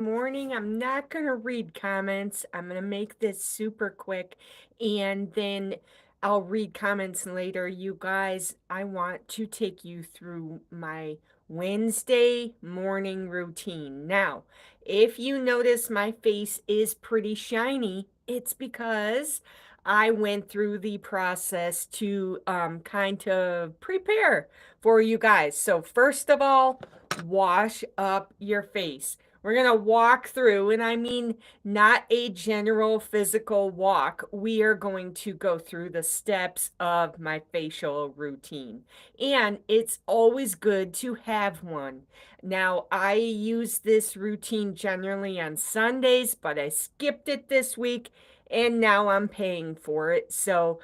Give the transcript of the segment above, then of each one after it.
Morning. I'm not going to read comments. I'm going to make this super quick and then I'll read comments later. You guys, I want to take you through my Wednesday morning routine. Now, if you notice my face is pretty shiny, it's because I went through the process to kind of prepare for you guys. So, first of all, wash up your face. We're going to walk through, and I mean not a general physical walk. We are going to go through the steps of my facial routine. And it's always good to have one. Now, I use this routine generally on Sundays, but I skipped it this week, and now I'm paying for it. So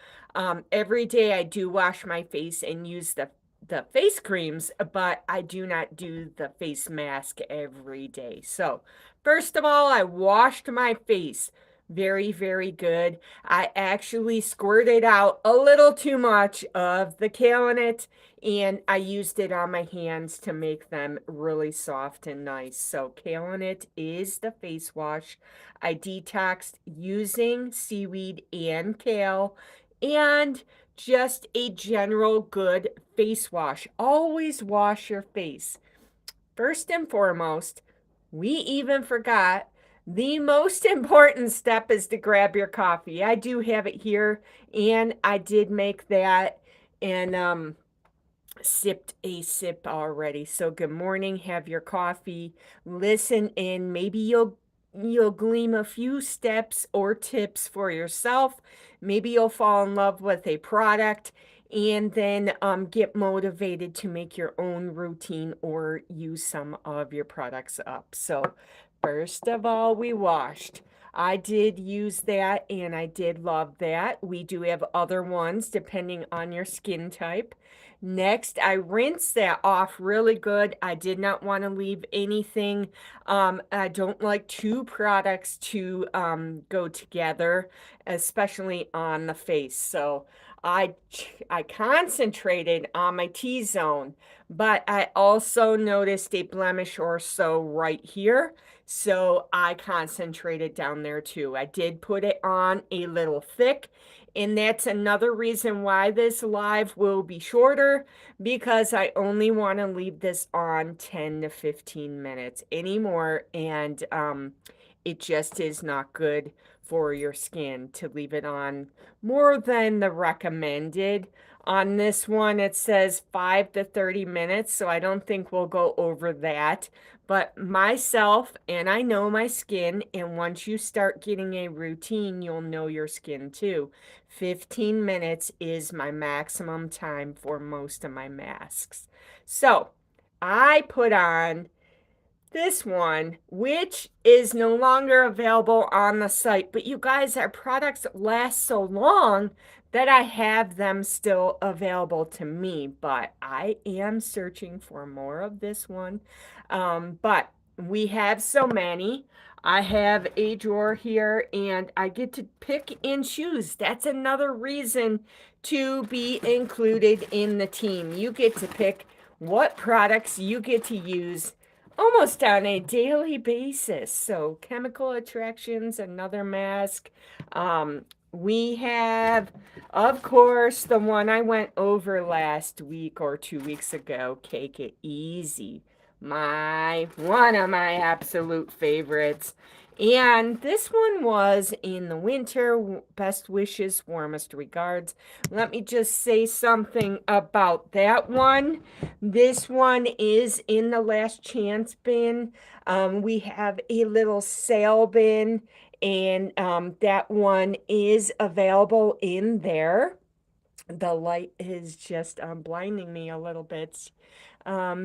every day I do wash my face and use the face creams, but I do not do the face mask every day. So, first of all, I washed my face. Very, very good. I actually squirted out a little too much of the kale in it, and I used it on my hands to make them really soft and nice. So, kale in it is the face wash. I detoxed using seaweed and kale, and just a general good face wash. Always wash your face. First and foremost, we even forgot the most important step is to grab your coffee. I do have it here, and I did make that and sipped a sip already. So good morning, have your coffee, listen in. Maybe you'll glean a few steps or tips for yourself. Maybe you'll fall in love with a product and then get motivated to make your own routine or use some of your products up. So first of all, we washed. I did use that and I did love that. We do have other ones depending on your skin type. Next, I rinsed that off really good. I did not want to leave anything. I don't like two products to go together, especially on the face. So I concentrated on my T-zone, but I also noticed a blemish or so right here. So I concentrated down there too. I did put it on a little thick. And that's another reason why this live will be shorter because I only want to leave this on 10 to 15 minutes anymore. And it just is not good for your skin to leave it on more than the recommended. On this one, it says 5 to 30 minutes, so I don't think we'll go over that. But myself, and I know my skin, and once you start getting a routine, you'll know your skin too. 15 minutes is my maximum time for most of my masks. So I put on this one, which is no longer available on the site, but you guys, our products last so long that I have them still available to me, but I am searching for more of this one. But we have so many. I have a drawer here and I get to pick and choose. That's another reason to be included in the team. You get to pick what products you get to use almost on a daily basis. So, chemical attractions, another mask. We have, of course, the one I went over last week or 2 weeks ago, Cake It Easy. One of my absolute favorites. And this one was in the winter. Best wishes, warmest regards. Let me just say something about that one. This one is in the last chance bin. We have a little sale bin, and that one is available in there. The light is just blinding me a little bit.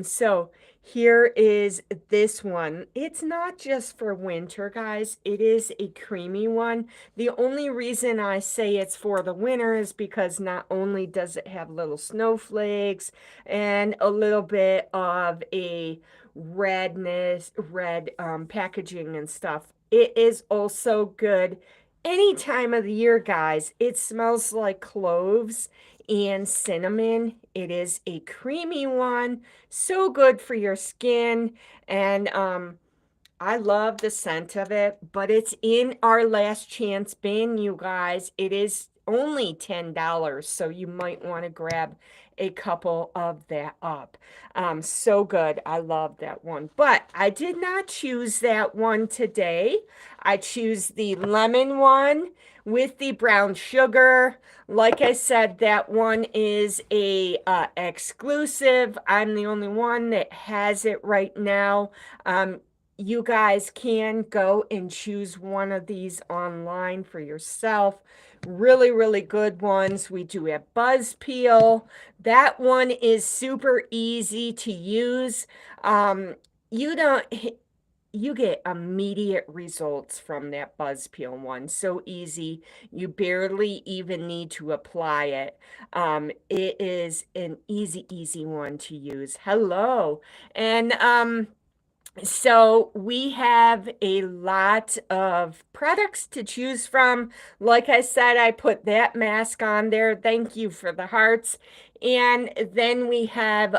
So here is this one. It's not just for winter, guys. It is a creamy one. The only reason I say it's for the winter is because not only does it have little snowflakes and a little bit of a red packaging and stuff, it is also good any time of the year, guys. It smells like cloves and cinnamon. It is a creamy one, so good for your skin. And I love the scent of it, but it's in our last chance bin, you guys. It is only $10, so you might want to grab a couple of that up. So good. I love that one. But I did not choose that one today. I choose the lemon one with the brown sugar. Like I said, that one is a exclusive. I'm the only one that has it right now. You guys can go and choose one of these online for yourself. Really, really good ones. We do have Buzz Peel. That one is super easy to use. You don't you get immediate results from that Buzz Peel one. So easy. You barely even need to apply it. It is an easy, easy one to use. Hello. And so we have a lot of products to choose from. Like I said, I put that mask on there. Thank you for the hearts. And then we have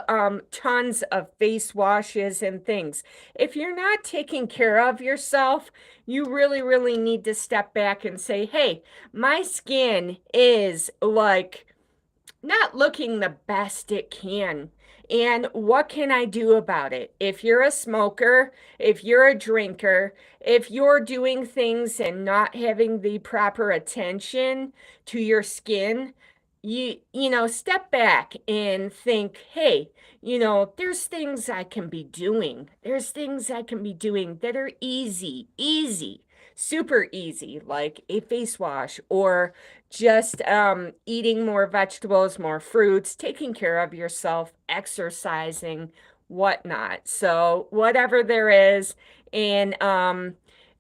tons of face washes and things. If you're not taking care of yourself, you really, really need to step back and say, hey, my skin is like not looking the best it can. And what can I do about it? If you're a smoker, if you're a drinker, if you're doing things and not having the proper attention to your skin, you know, step back and think, hey, there's things I can be doing. There's things I can be doing that are easy, super easy, like a face wash or just eating more vegetables, more fruits, taking care of yourself, exercising, whatnot. So whatever there is, and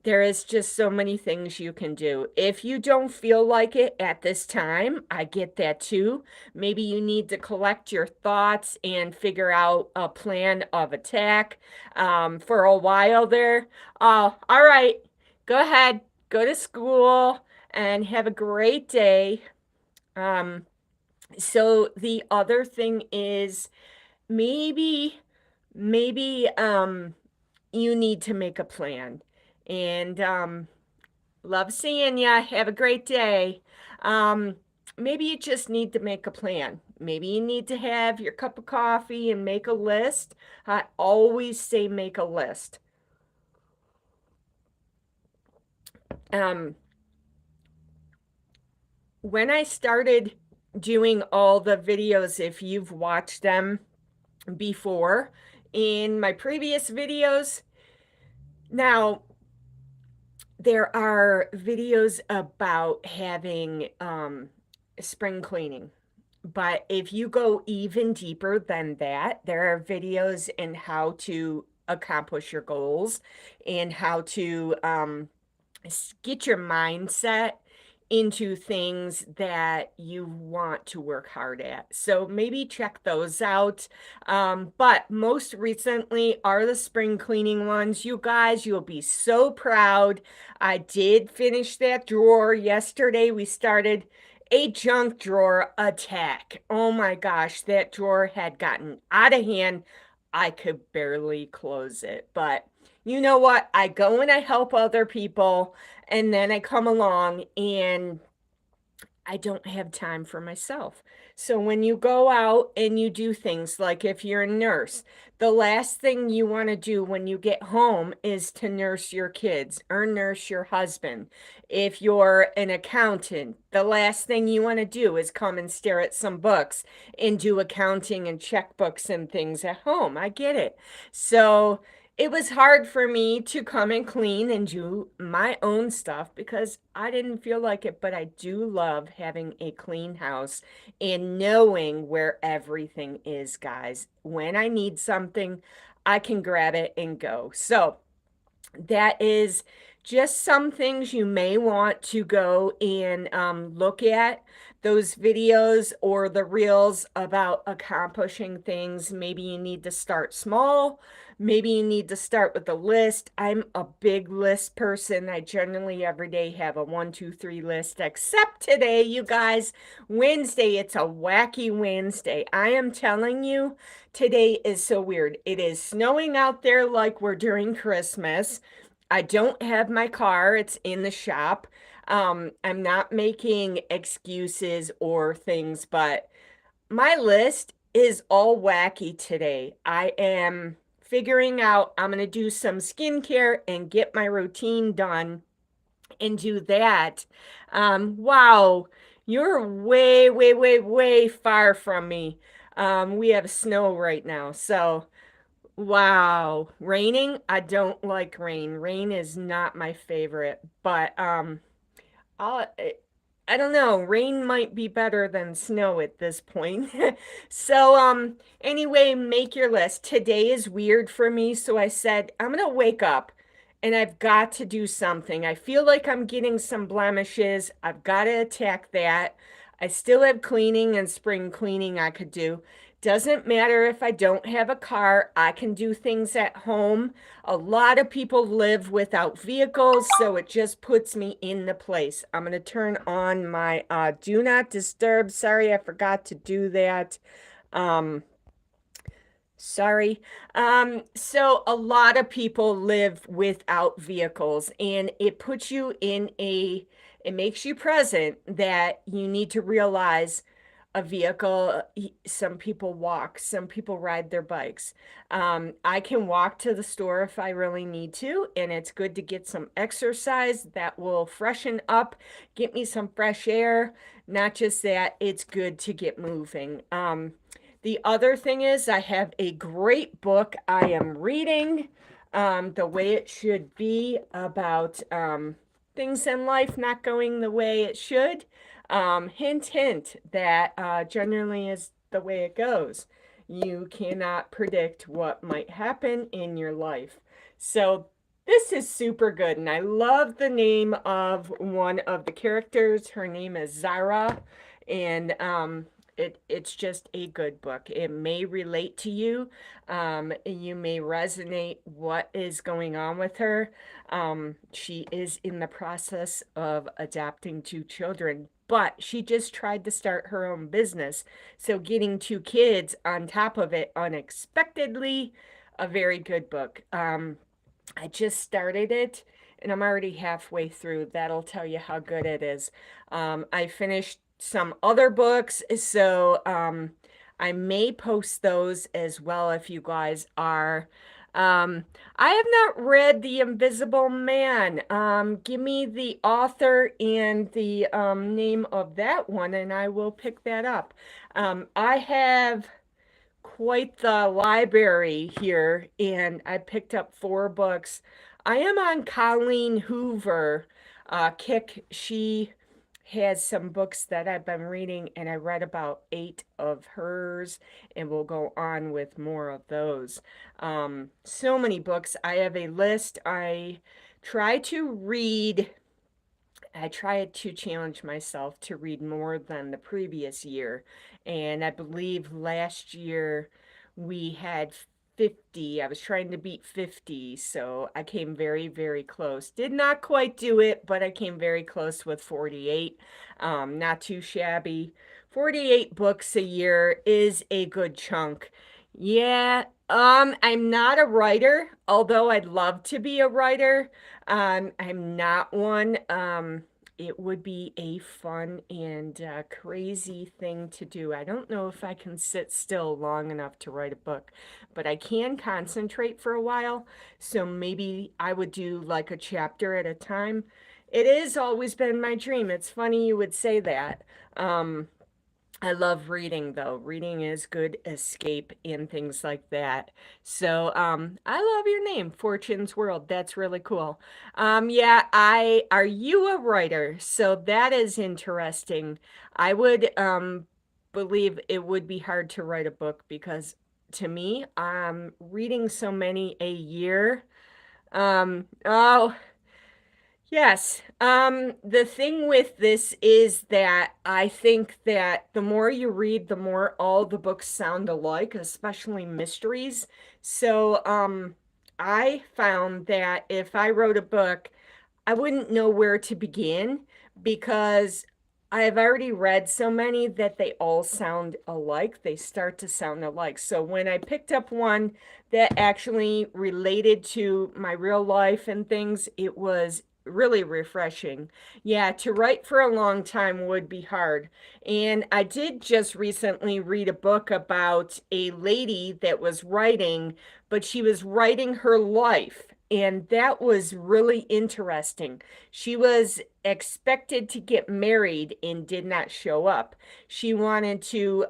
there is just so many things you can do. If you don't feel like it at this time, I get that too. Maybe you need to collect your thoughts and figure out a plan of attack for a while there. All right, go ahead, go to school and have a great day. Um, so the other thing is maybe you need to make a plan. And love seeing ya. Have a great day. Um, Maybe you just need to make a plan. Maybe you need to have your cup of coffee and make a list. I always say make a list. Um, when I started doing all the videos, if you've watched them before in my previous videos, now there are videos about having spring cleaning. But if you go even deeper than that, there are videos in how to accomplish your goals and how to get your mindset into things that you want to work hard at. So maybe check those out. But most recently are the spring cleaning ones. You guys, you'll be so proud. I did finish that drawer yesterday. We started a junk drawer attack. Oh my gosh, that drawer had gotten out of hand. I could barely close it. But you know what? I go and I help other people, and then I come along and I don't have time for myself. So when you go out and you do things like if you're a nurse, the last thing you want to do when you get home is to nurse your kids or nurse your husband. If you're an accountant, the last thing you want to do is come and stare at some books and do accounting and checkbooks and things at home. I get it. So it was hard for me to come and clean and do my own stuff because I didn't feel like it, but I do love having a clean house and knowing where everything is, guys. When I need something, I can grab it and go. So that is just some things you may want to go and look at those videos or the reels about accomplishing things. Maybe you need to start small. Maybe you need to start with a list. I'm a big list person. I generally every day have a 1, 2, 3 list, except today, you guys, Wednesday. It's a wacky Wednesday. I am telling you, today is so weird. It is snowing out there like we're during Christmas. I don't have my car, it's in the shop. I'm not making excuses or things, but my list is all wacky today. I am figuring out I'm going to do some skincare and get my routine done and do that. Wow, you're way, way, way, way far from me. We have snow right now. So, wow, raining. I don't like rain. Rain is not my favorite, but I'll, I don't know. Rain might be better than snow at this point. So, anyway, make your list. Today is weird for me, so I said I'm gonna wake up and I've got to do something. I feel like I'm getting some blemishes. I've got to attack that. I still have cleaning and spring cleaning I could do. Doesn't matter if I don't have a car, I can do things at home. A lot of people live without vehicles, so it just puts me in the place. I'm going to turn on my do not disturb. Sorry, I forgot to do that. Um, Sorry. So a lot of people live without vehicles, and it puts you in it makes you present that you need to realize a vehicle. Some people walk, some people ride their bikes. I can walk to the store if I really need to, and it's good to get some exercise that will freshen up, get me some fresh air. Not just that, it's good to get moving. The other thing is, I have a great book I am reading, The Way It Should Be, about things in life not going the way it should. Hint, hint, that generally is the way it goes. You cannot predict what might happen in your life. So, this is super good, and I love the name of one of the characters. Her name is Zara, and it's just a good book. It may relate to you. You may resonate what is going on with her. She is in the process of adopting two children, but she just tried to start her own business. So getting two kids on top of it unexpectedly, a very good book. I just started it and I'm already halfway through. That'll tell you how good it is. I finished some other books, so I may post those as well if you guys are. I have not read The Invisible Man. Give me the author and the name of that one, and I will pick that up. I have quite the library here, and I picked up 4 books. I am on Colleen Hoover kick. She has some books that I've been reading, and I read about 8 of hers, and we'll go on with more of those. So many books. I have a list. Try to read I try to challenge myself to read more than the previous year. And I believe last year we had 50. I was trying to beat 50, so I came very, very close. Did not quite do it, but I came very close with 48. Not too shabby. 48 books a year is a good chunk. Yeah, I'm not a writer, although I'd love to be a writer. I'm not one. It would be a fun and crazy thing to do. I don't know if I can sit still long enough to write a book, but I can concentrate for a while. So maybe I would do like a chapter at a time. It has always been my dream. It's funny you would say that. Um, I love reading though. Reading is good escape and things like that. So, I love your name, Fortune's World. That's really cool. Yeah, are you a writer? So that is interesting. I would believe it would be hard to write a book because to me, reading so many a year. Oh, yes. The thing with this is that I think that the more you read, the more all the books sound alike, especially mysteries. So, I found that if I wrote a book, I wouldn't know where to begin because I've already read so many that they all sound alike. They start to sound alike. So when I picked up one that actually related to my real life and things, it was really refreshing. Yeah, to write for a long time would be hard. And I did just recently read a book about a lady that was writing, but she was writing her life. And that was really interesting. She was expected to get married and did not show up. She wanted to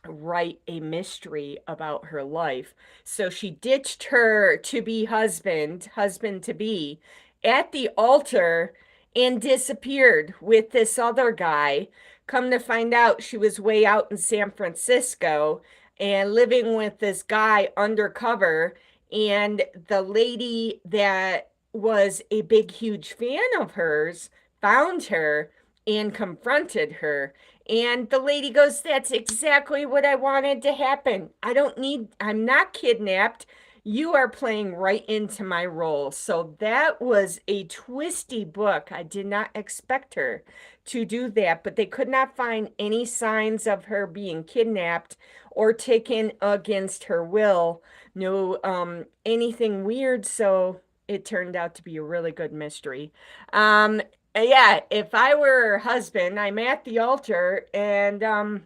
write a mystery about her life. So she ditched her to be husband to be, at the altar and disappeared with this other guy. Come to find out, she was way out in San Francisco and living with this guy undercover. And the lady that was a big, huge fan of hers found her and confronted her. And the lady goes, "That's exactly what I wanted to happen. I'm not kidnapped. You are playing right into my role." So that was a twisty book. I did not expect her to do that, but they could not find any signs of her being kidnapped or taken against her will. No, anything weird. So it turned out to be a really good mystery. Um, yeah, if I were her husband, I'm at the altar and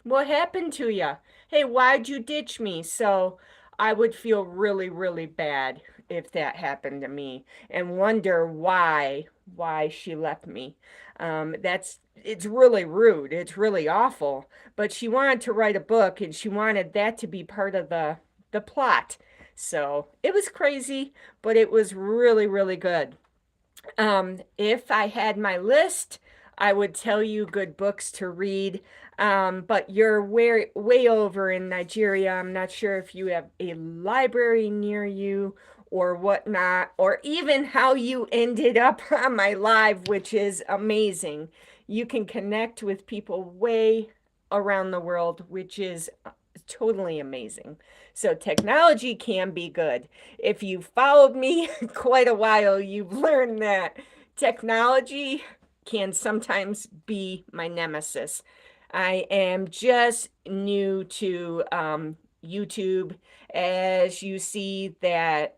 what happened to you? Hey, why'd you ditch me? So I would feel really, really bad if that happened to me and wonder why she left me. It's really rude. It's really awful. But she wanted to write a book and she wanted that to be part of the plot. So it was crazy, but it was really, really good. If I had my list, I would tell you good books to read. But you're way over in Nigeria. I'm not sure if you have a library near you or whatnot, or even how you ended up on my live, which is amazing. You can connect with people way around the world, which is totally amazing. So technology can be good. If you followed me quite a while, you've learned that technology can sometimes be my nemesis. I am just new to YouTube. As you see that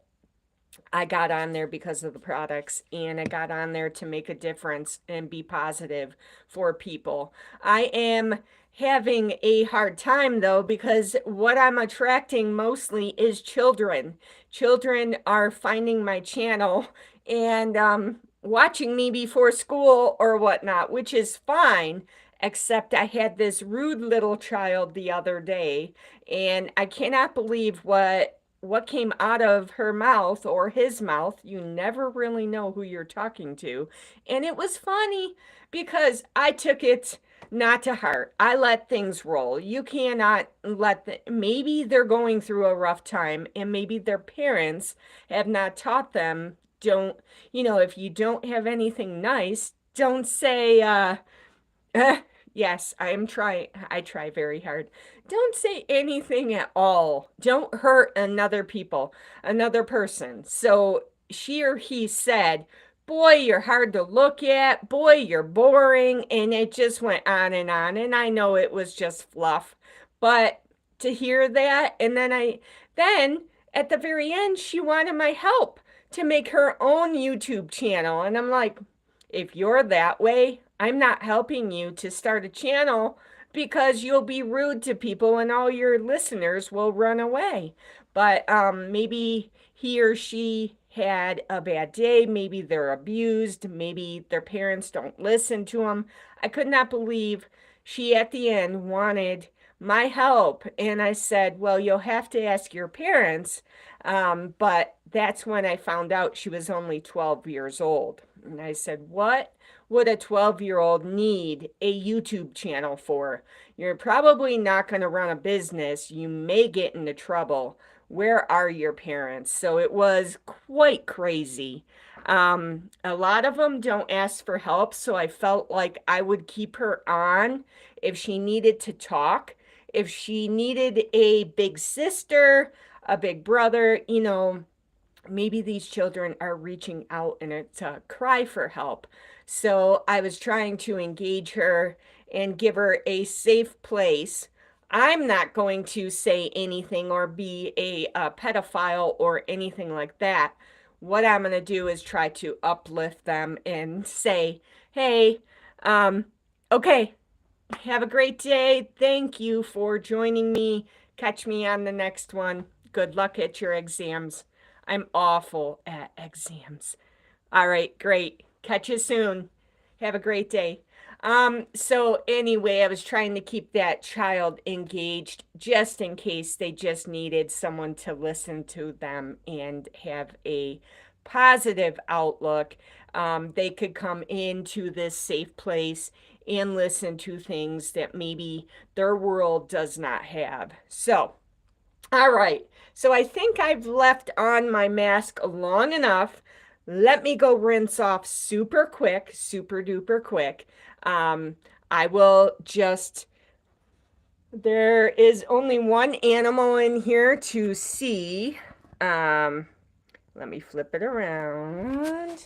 I got on there because of the products and I got on there to make a difference and be positive for people. I am having a hard time though because what I'm attracting mostly is children. Children are finding my channel and watching me before school or whatnot, which is fine. Except I had this rude little child the other day, and I cannot believe what came out of her mouth or his mouth. You never really know who you're talking to. And it was funny because I took it not to heart. I let things roll. You cannot maybe they're going through a rough time and maybe their parents have not taught them. Don't, if you don't have anything nice, don't say, yes, I try very hard. Don't say anything at all. Don't hurt another person. So she or he said, "Boy, you're hard to look at. Boy, you're boring." And it just went on and on. And I know it was just fluff. But to hear that, and then at the very end, she wanted my help to make her own YouTube channel. And I'm like, if you're that way, I'm not helping you to start a channel because you'll be rude to people and all your listeners will run away. But maybe he or she had a bad day. Maybe they're abused. Maybe their parents don't listen to them. I could not believe she at the end wanted my help. And I said, "Well, you'll have to ask your parents." But that's when I found out she was only 12 years old. And I said, "What would a 12-year-old need a YouTube channel for? You're probably not going to run a business. You may get into trouble. Where are your parents?" So it was quite crazy. A lot of them don't ask for help, so I felt like I would keep her on if she needed to talk, if she needed a big sister, a big brother, maybe these children are reaching out and it's a cry for help. So I was trying to engage her and give her a safe place. I'm not going to say anything or be a pedophile or anything like that. What I'm going to do is try to uplift them and say, hey, um, okay, have a great day. Thank you for joining me. Catch me on the next one. Good luck at your exams. I'm awful at exams. All right, great. Catch you soon. Have a great day. So anyway, I was trying to keep that child engaged just in case they just needed someone to listen to them and have a positive outlook. They could come into this safe place and listen to things that maybe their world does not have. So, all right. So I think I've left on my mask long enough. Let me go rinse off super quick, super duper quick. I will just, there is only one animal in here to see. Um, Let me flip it around.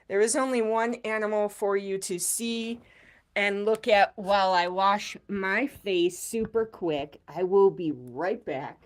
There is only one animal for you to see and look at while I wash my face super quick. I will be right back.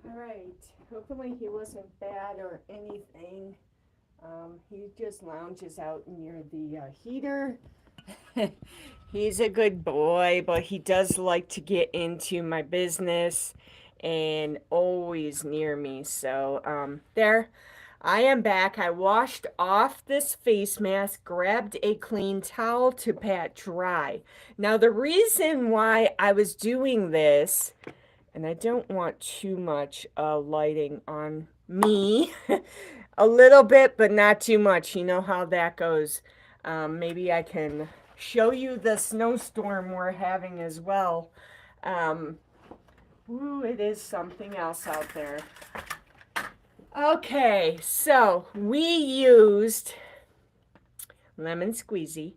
All right. Hopefully he wasn't bad or anything. He just lounges out near the heater. He's a good boy, but he does like to get into my business and always near me. So, there. I am back. I washed off this face mask, grabbed a clean towel to pat dry. Now, the reason why I was doing this, and I don't want too much lighting on me, a little bit, but not too much. You know how that goes. Maybe I can show you the snowstorm we're having as well. Um, Ooh, it is something else out there. Okay, so we used lemon squeezy.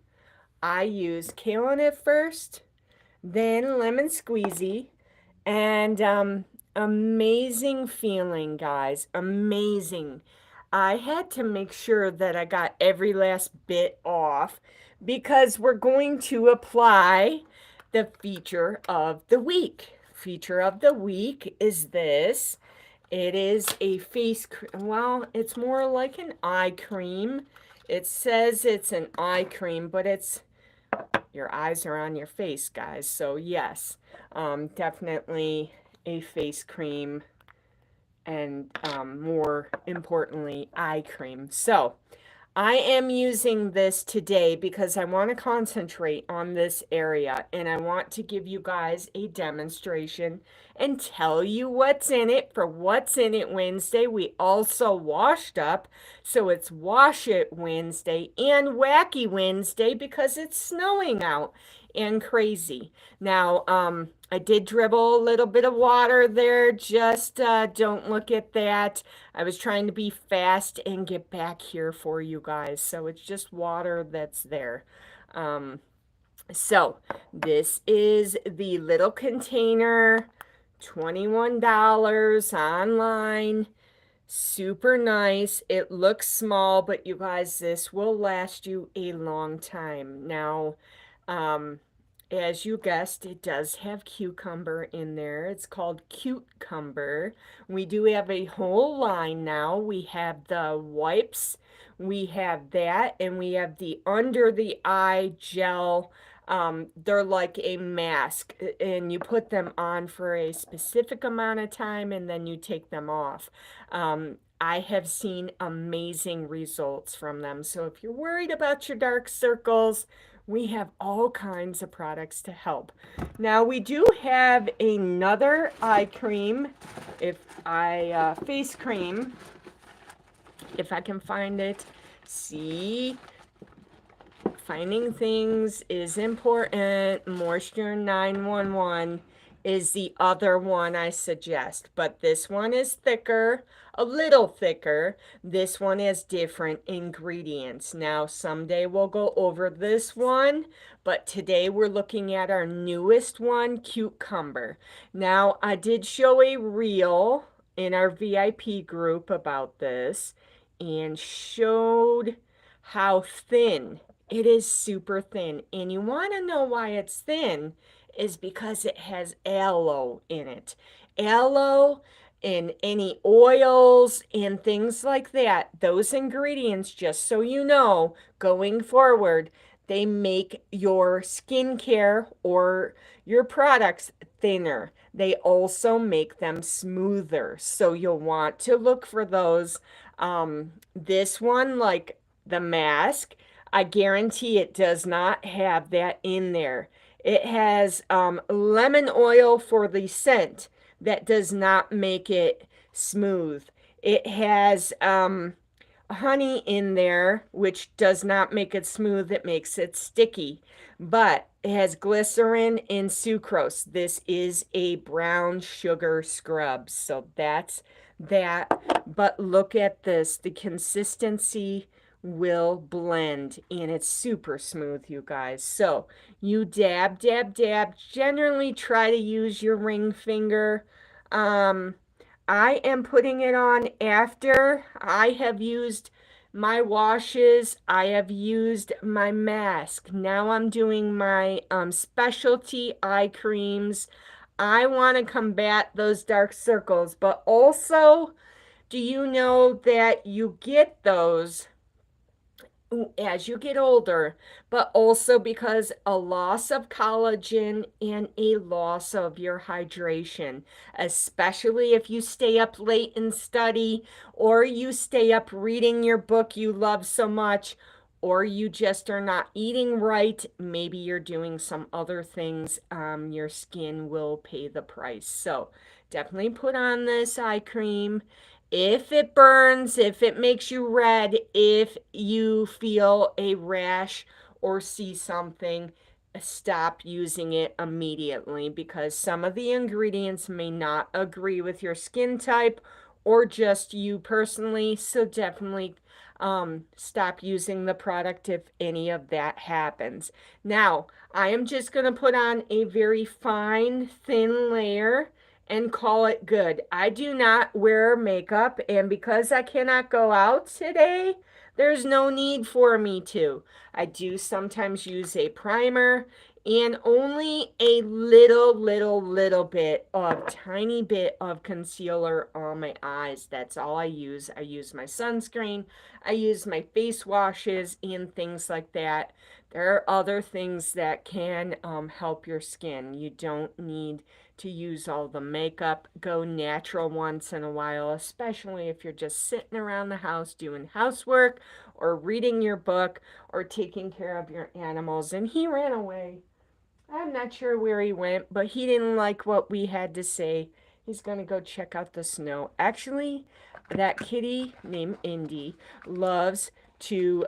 I used Kaolin at first, then lemon squeezy, and amazing feeling, guys. Amazing. I had to make sure that I got every last bit off because we're going to apply the feature of the week. Feature of the week is this. It is a face cream. Well, it's more like an eye cream. It says it's an eye cream, but it's your eyes are on your face, guys. So yes, definitely a face cream and more importantly, eye cream. So I am using this today because I want to concentrate on this area and I want to give you guys a demonstration and tell you what's in it for What's in It Wednesday. We also washed up, so it's Wash It Wednesday and Wacky Wednesday because it's snowing out and crazy. Now, I did dribble a little bit of water there. Just don't look at that. I was trying to be fast and get back here for you guys. So it's just water that's there. So this is the little container $21 online. Super nice. It looks small, but you guys, this will last you a long time. Now, um, as you guessed, it does have cucumber in there. It's called Cutecumber. We do have a whole line now. We have the wipes, we have that, and we have the under the eye gel. They're like a mask, and you put them on for a specific amount of time, and then you take them off. I have seen amazing results from them. So if you're worried about your dark circles, we have all kinds of products to help. Now we do have another eye cream, face cream, if I can find it. See, finding things is important. Moisture 911 is the other one I suggest, but this one is thicker, a little thicker. This one has different ingredients. Now, someday we'll go over this one, but today we're looking at our newest one, Cutecumber. Now, I did show a reel in our VIP group about this and showed how thin it is. Super thin. And you want to know why it's thin is because it has aloe in it. Aloe and any oils and things like that, those ingredients, just so you know, going forward, they make your skincare or your products thinner. They also make them smoother. So you'll want to look for those. This one, like the mask, I guarantee it does not have that in there. It has lemon oil for the scent. That does not make it smooth. It has honey in there, which does not make it smooth. It makes it sticky. But it has glycerin and sucrose. This is a brown sugar scrub. So that's that. But look at this. The consistency will blend and it's super smooth, you guys. So you dab, dab, dab. Generally try to use your ring finger. I am putting it on after I have used my washes. I have used my mask. Now I'm doing my specialty eye creams. I want to combat those dark circles, but also, do you know that you get those as you get older, but also because a loss of collagen and a loss of your hydration, especially if you stay up late and study, or you stay up reading your book you love so much, or you just are not eating right. Maybe you're doing some other things. Your skin will pay the price. So definitely put on this eye cream. If it burns, if it makes you red, if you feel a rash or see something, stop using it immediately because some of the ingredients may not agree with your skin type or just you personally. So definitely stop using the product if any of that happens. Now, I am just going to put on a very fine, thin layer and call it good. I do not wear makeup, and because I cannot go out today, there's no need for me to. I do sometimes use a primer and only a little bit of tiny bit of concealer on my eyes. That's all I use. I use my sunscreen, I use my face washes and things like that. There are other things that can help your skin. You don't need to use all the makeup. Go natural once in a while, especially if you're just sitting around the house doing housework or reading your book or taking care of your animals. And he ran away. I'm not sure where he went, but he didn't like what we had to say. He's going to go check out the snow. Actually, that kitty named Indy loves to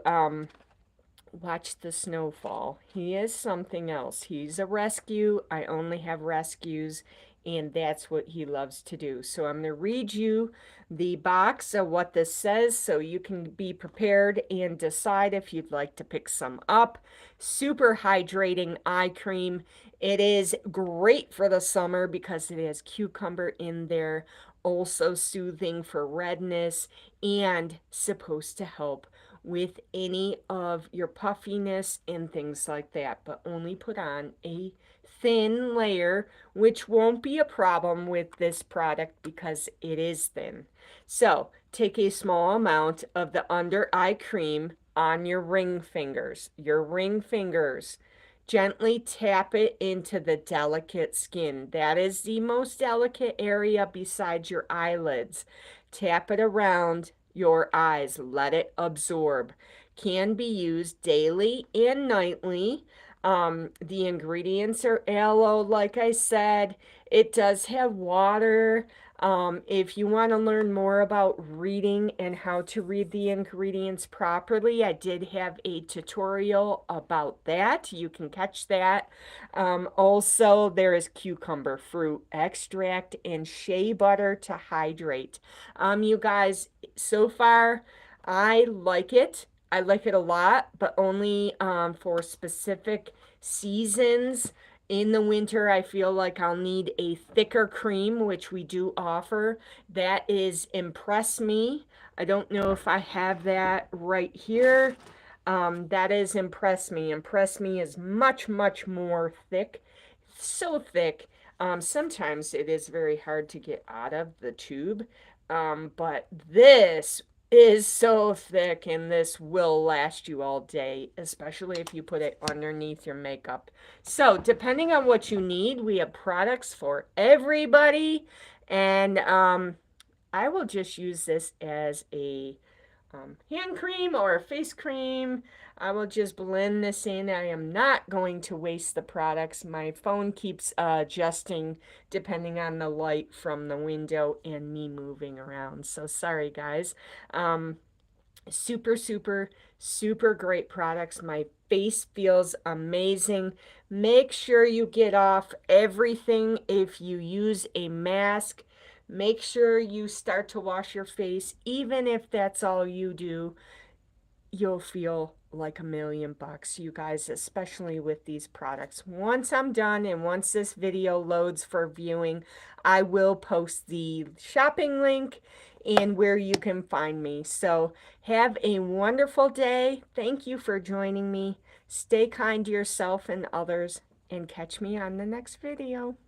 watch the snowfall. He is something else. He's a rescue. I only have rescues, and that's what he loves to do. So I'm going to read you the box of what this says so you can be prepared and decide if you'd like to pick some up. Super hydrating eye cream. It is great for the summer because it has cucumber in there, also soothing for redness and supposed to help with any of your puffiness and things like that, but only put on a thin layer, which won't be a problem with this product because it is thin. So take a small amount of the under eye cream on your ring fingers. Your ring fingers. Gently tap it into the delicate skin. That is the most delicate area besides your eyelids. Tap it around your eyes. Let it absorb. Can be used daily and nightly. The ingredients are aloe, like I said. It does have water. If you want to learn more about reading and how to read the ingredients properly, I did have a tutorial about that. You can catch that. Also, there is cucumber fruit extract and shea butter to hydrate. You guys, so far, I like it. I like it a lot, but only for specific seasons. In the winter, I feel like I'll need a thicker cream, which we do offer. That is Impress Me. I don't know if I have that right here. That is Impress Me. Impress Me is much, much more thick. So thick. Sometimes it is very hard to get out of the tube. But this is so thick and this will last you all day, especially if you put it underneath your makeup. So, depending on what you need, we have products for everybody. And I will just use this as a hand cream or a face cream. I will just blend this in. I am not going to waste the products. My phone keeps adjusting depending on the light from the window and me moving around. So sorry, guys. Super, super, super great products. My face feels amazing. Make sure you get off everything if you use a mask. Make sure you start to wash your face, even if that's all you do. You'll feel like $1,000,000, you guys, especially with these products. Once I'm done and once this video loads for viewing, I will post the shopping link and where you can find me. So have a wonderful day. Thank you for joining me. Stay kind to yourself and others, and catch me on the next video.